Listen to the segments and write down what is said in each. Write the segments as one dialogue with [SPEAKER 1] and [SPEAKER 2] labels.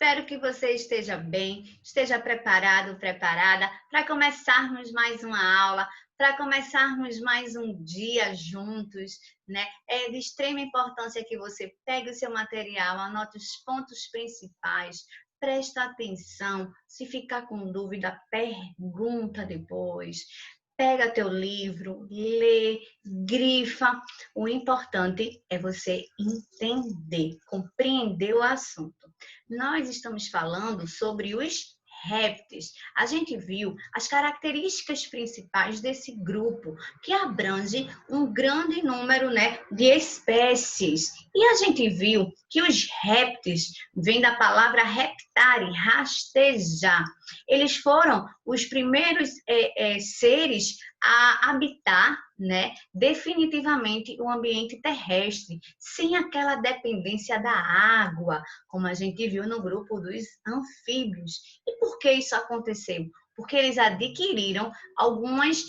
[SPEAKER 1] espero que você esteja bem, esteja preparado, preparada para começarmos mais uma aula, para começarmos mais um dia juntos, né? É de extrema importância que você pegue o seu material, anote os pontos principais, presta atenção, se ficar com dúvida, pergunta depois. Pega teu livro, lê, grifa. O importante é você entender, compreender o assunto. Nós estamos falando sobre os répteis. A gente viu as características principais desse grupo, que abrange um grande número, né, de espécies. E a gente viu que os répteis vêm da palavra reptare, rastejar. Eles foram os primeiros seres a habitar, né, definitivamente o ambiente terrestre, sem aquela dependência da água, como a gente viu no grupo dos anfíbios. E por que isso aconteceu? Porque eles adquiriram algumas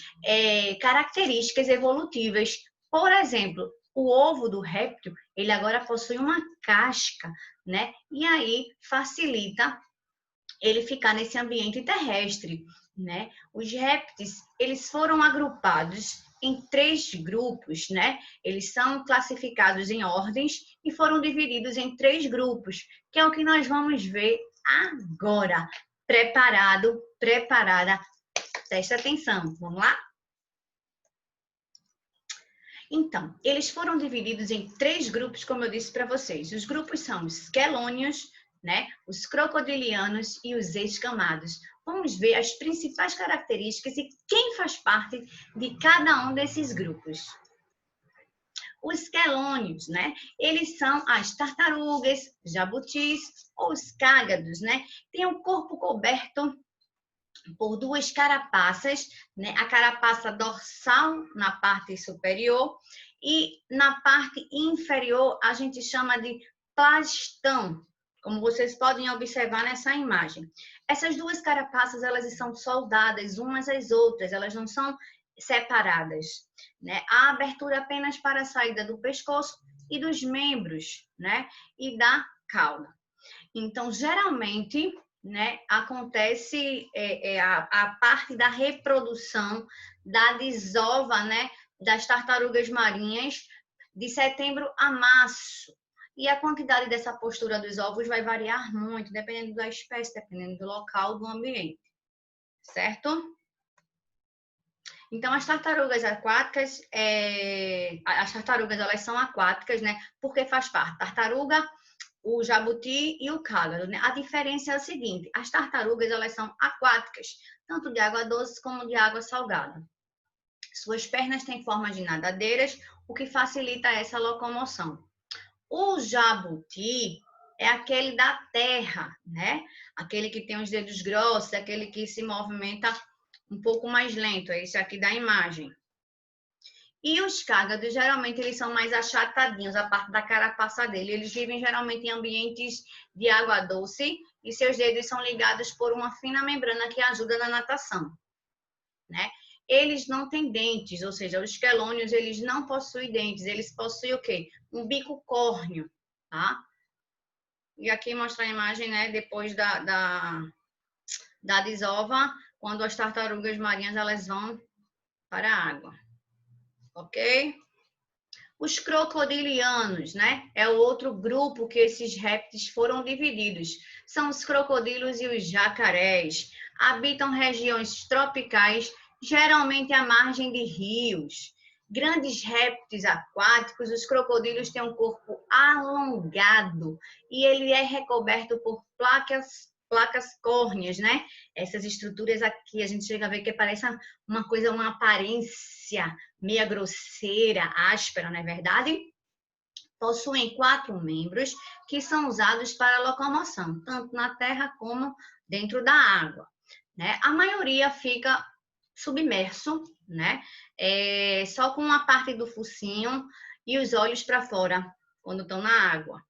[SPEAKER 1] características evolutivas. Por exemplo, o ovo do réptil, ele agora possui uma casca, né? E aí facilita ele ficar nesse ambiente terrestre, né? Os répteis, eles foram agrupados em 3 grupos, né? Eles são classificados em ordens e foram divididos em 3 grupos, que é o que nós vamos ver agora. Preparado, preparada? Presta atenção, vamos lá? Então, eles foram divididos em 3 grupos, como eu disse para vocês. Os grupos são os quelônios, né? Os crocodilianos e os escamados. Vamos ver as principais características e quem faz parte de cada um desses grupos. Os quelônios, né? Eles são as tartarugas, jabutis ou os cágados, né? Tem um corpo coberto por 2 carapaças, né? A carapaça dorsal na parte superior e na parte inferior a gente chama de plastão, como vocês podem observar nessa imagem. Essas 2 carapaças, elas são soldadas umas às outras, elas não são separadas, né? Há abertura apenas para a saída do pescoço e dos membros, né? E da cauda. Então, geralmente, né, acontece a parte da reprodução da desova, né, das tartarugas marinhas de setembro a março. E a quantidade dessa postura dos ovos vai variar muito, dependendo da espécie, dependendo do local, do ambiente. Certo? Então, as tartarugas aquáticas, as tartarugas, elas são aquáticas, né? Porque faz parte tartaruga, o jabuti e o cágado, né? A diferença é a seguinte: as tartarugas, elas são aquáticas, tanto de água doce como de água salgada. Suas pernas têm forma de nadadeiras, o que facilita essa locomoção. O jabuti é aquele da terra, né? Aquele que tem os dedos grossos, aquele que se movimenta um pouco mais lento, é esse aqui da imagem. E os cágados, geralmente, eles são mais achatadinhos, a parte da carapaça dele. Eles vivem, geralmente, em ambientes de água doce e seus dedos são ligados por uma fina membrana que ajuda na natação, né? Eles não têm dentes, ou seja, os quelônios, eles não possuem dentes. Eles possuem o quê? Um bico córneo, tá? E aqui mostra a imagem, né, depois da desova, quando as tartarugas marinhas, elas vão para a água. Ok? Os crocodilianos, né? É o outro grupo que esses répteis foram divididos. São os crocodilos e os jacarés. Habitam regiões tropicais, geralmente à margem de rios. Grandes répteis aquáticos, os crocodilos têm um corpo alongado e ele é recoberto por placas córneas, né? Essas estruturas aqui a gente chega a ver que parece uma coisa, uma aparência meia grosseira, áspera, não é verdade? Possuem 4 membros que são usados para locomoção, tanto na terra como dentro da água, né? A maioria fica submerso, né? Só com uma parte do focinho e os olhos para fora quando estão na água.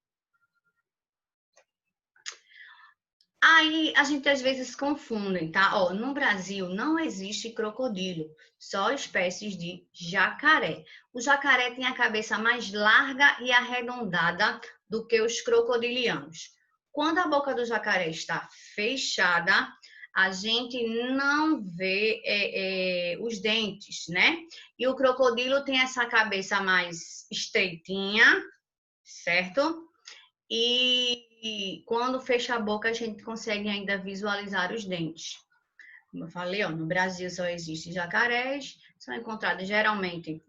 [SPEAKER 1] Aí a gente às vezes confunde, tá? Ó, no Brasil não existe crocodilo, só espécies de jacaré. O jacaré tem a cabeça mais larga e arredondada do que os crocodilianos. Quando a boca do jacaré está fechada, a gente não vê os dentes, né? E o crocodilo tem essa cabeça mais estreitinha, certo? E quando fecha a boca, a gente consegue ainda visualizar os dentes. Como eu falei, ó, no Brasil só existem jacarés, são encontrados geralmente,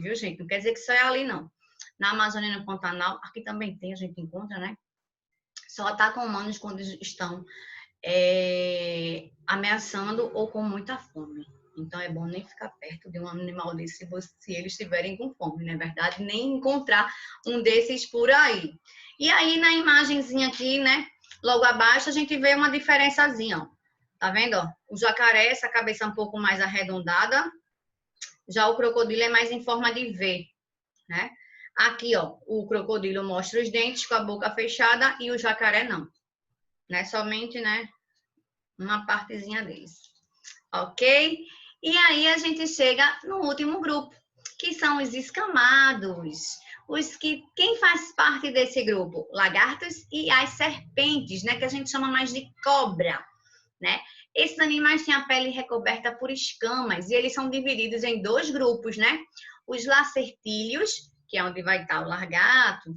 [SPEAKER 1] viu, gente? Não quer dizer que só é ali, não. Na Amazônia, no Pantanal, aqui também tem, a gente encontra, né? Só atacam humanos quando estão ameaçando ou com muita fome. Então, é bom nem ficar perto de um animal desse se eles estiverem com fome, não é verdade? Nem encontrar um desses por aí. E aí, na imagenzinha aqui, né? Logo abaixo, a gente vê uma diferençazinha, ó. Tá vendo, ó? O jacaré, essa cabeça um pouco mais arredondada. Já o crocodilo é mais em forma de V, né? Aqui, ó, o crocodilo mostra os dentes com a boca fechada e o jacaré não. Né? Somente, né? Uma partezinha deles. Ok? E aí a gente chega no último grupo, que são os escamados. Quem faz parte desse grupo? Lagartos e as serpentes, né? Que a gente chama mais de cobra, né? Esses animais têm a pele recoberta por escamas e eles são divididos em 2 grupos, né? Os lacertílios, que é onde vai estar o lagarto,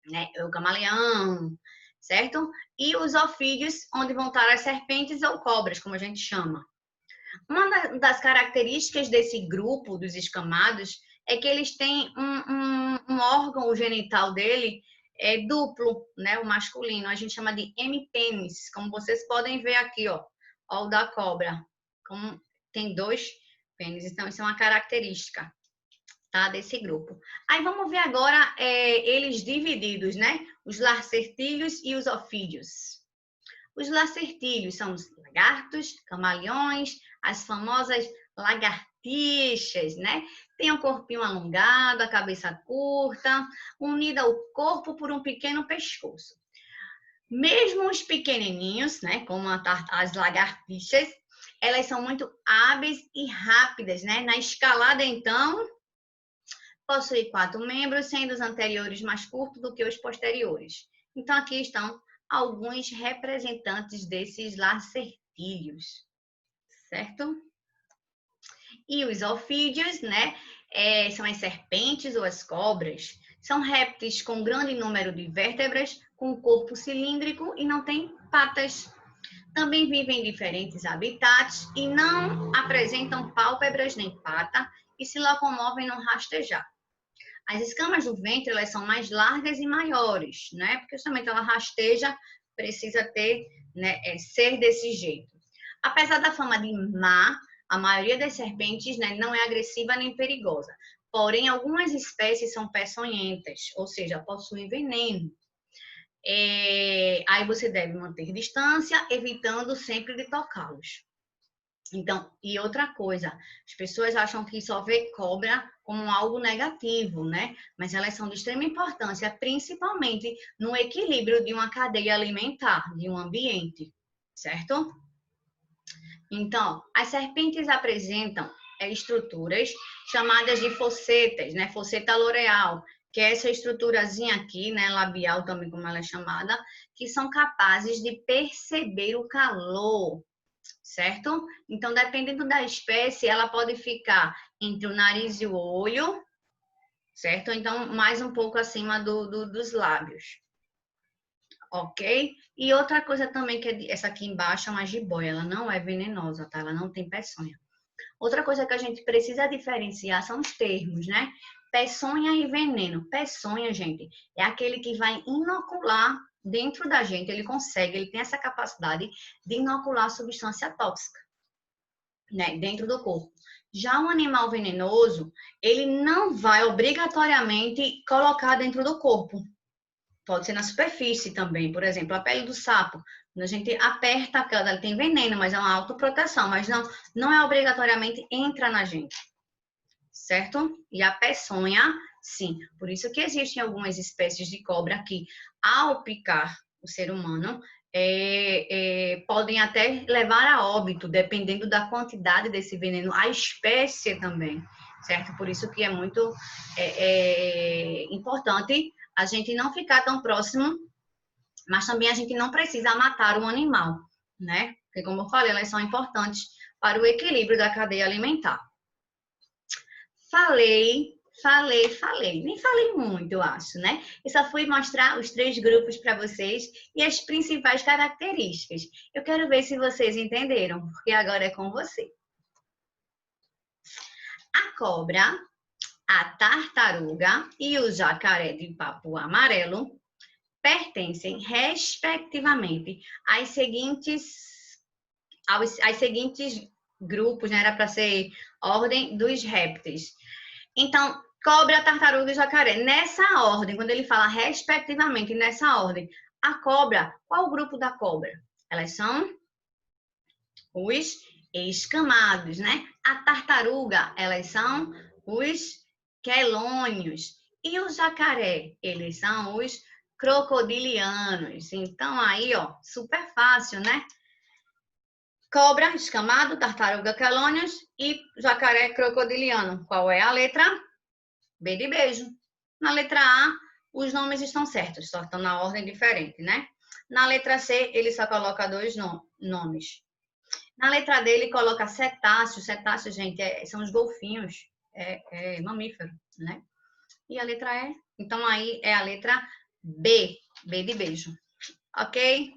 [SPEAKER 1] né? O camaleão, certo? E os ofídeos, onde vão estar as serpentes ou cobras, como a gente chama. Uma das características desse grupo dos escamados é que eles têm um órgão genital dele duplo, né? O masculino. A gente chama de hemipênis, como vocês podem ver aqui, ó. Ó, o da cobra. Como tem 2 pênis, então isso é uma característica, tá, desse grupo. Aí vamos ver agora eles divididos, né? Os lacertílios e os ofídeos. Os lacertílios são os lagartos, camaleões, as famosas lagartixas, né? Tem um corpinho alongado, a cabeça curta, unida ao corpo por um pequeno pescoço. Mesmo os pequenininhos, né, como as lagartixas, elas são muito hábeis e rápidas, né? Na escalada, então, possui 4 membros, sendo os anteriores mais curtos do que os posteriores. Então, aqui estão alguns representantes desses lacertílios, certo? E os ofídeos, né, são as serpentes ou as cobras. São répteis com grande número de vértebras, com corpo cilíndrico e não têm patas. Também vivem em diferentes habitats e não apresentam pálpebras nem pata e se locomovem no rastejar. As escamas do ventre, elas são mais largas e maiores, né? Porque justamente ela rasteja, precisa ter, né, ser desse jeito. Apesar da fama de má, a maioria das serpentes, né, não é agressiva nem perigosa. Porém, algumas espécies são peçonhentas, ou seja, possuem veneno. Aí você deve manter distância, evitando sempre de tocá-los. Então, e outra coisa, as pessoas acham que só vê cobra como algo negativo, né? Mas elas são de extrema importância, principalmente no equilíbrio de uma cadeia alimentar, de um ambiente, certo? Então, as serpentes apresentam estruturas chamadas de fossetas, né? Fosseta loreal, que é essa estruturazinha aqui, né? Labial também, como ela é chamada, que são capazes de perceber o calor, certo? Então, dependendo da espécie, ela pode ficar entre o nariz e o olho, certo? Então, mais um pouco acima dos lábios, ok? E outra coisa também, que essa aqui embaixo é uma jiboia, ela não é venenosa, tá? Ela não tem peçonha. Outra coisa que a gente precisa diferenciar são os termos, né? Peçonha e veneno. Peçonha, gente, é aquele que vai inocular dentro da gente, ele tem essa capacidade de inocular substância tóxica, né, dentro do corpo. Já um animal venenoso, ele não vai obrigatoriamente colocar dentro do corpo. Pode ser na superfície também, por exemplo, a pele do sapo. Quando a gente aperta aquela, ele tem veneno, mas é uma autoproteção, mas não é obrigatoriamente entra na gente, certo? E a peçonha, sim. Por isso que existem algumas espécies de cobra que, ao picar o ser humano, podem até levar a óbito, dependendo da quantidade desse veneno, a espécie também, certo? Por isso que é muito importante a gente não ficar tão próximo Mas também a gente não precisa matar o animal, né? Porque, como eu falei, elas são importantes para o equilíbrio da cadeia alimentar. Falei. Nem falei muito, eu acho, né? Eu só fui mostrar os 3 grupos para vocês e as principais características. Eu quero ver se vocês entenderam, porque agora é com você. A cobra, a tartaruga e o jacaré de papo amarelo pertencem, respectivamente, aos seguintes grupos, né? Era para ser ordem dos répteis. Então, cobra, tartaruga e jacaré. Nessa ordem, quando ele fala respectivamente nessa ordem, a cobra, qual o grupo da cobra? Elas são os escamados, né? A tartaruga, elas são os quelônios. E o jacaré, eles são os crocodilianos. Então, aí, ó, super fácil, né? Cobra, escamado, tartaruga, quelônios e jacaré crocodiliano. Qual é a letra? B de beijo. Na letra A, os nomes estão certos, só estão na ordem diferente, né? Na letra C, ele só coloca 2 nomes. Na letra D, ele coloca cetáceo. Cetáceo, gente, são os golfinhos. É mamífero, né? E a letra E? Então, aí é a letra B. B de beijo. Ok?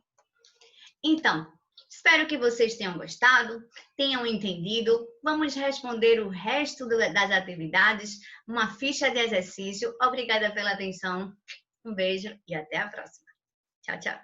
[SPEAKER 1] Então, espero que vocês tenham gostado, tenham entendido. Vamos responder o resto das atividades, uma ficha de exercício. Obrigada pela atenção. Um beijo e até a próxima. Tchau, tchau.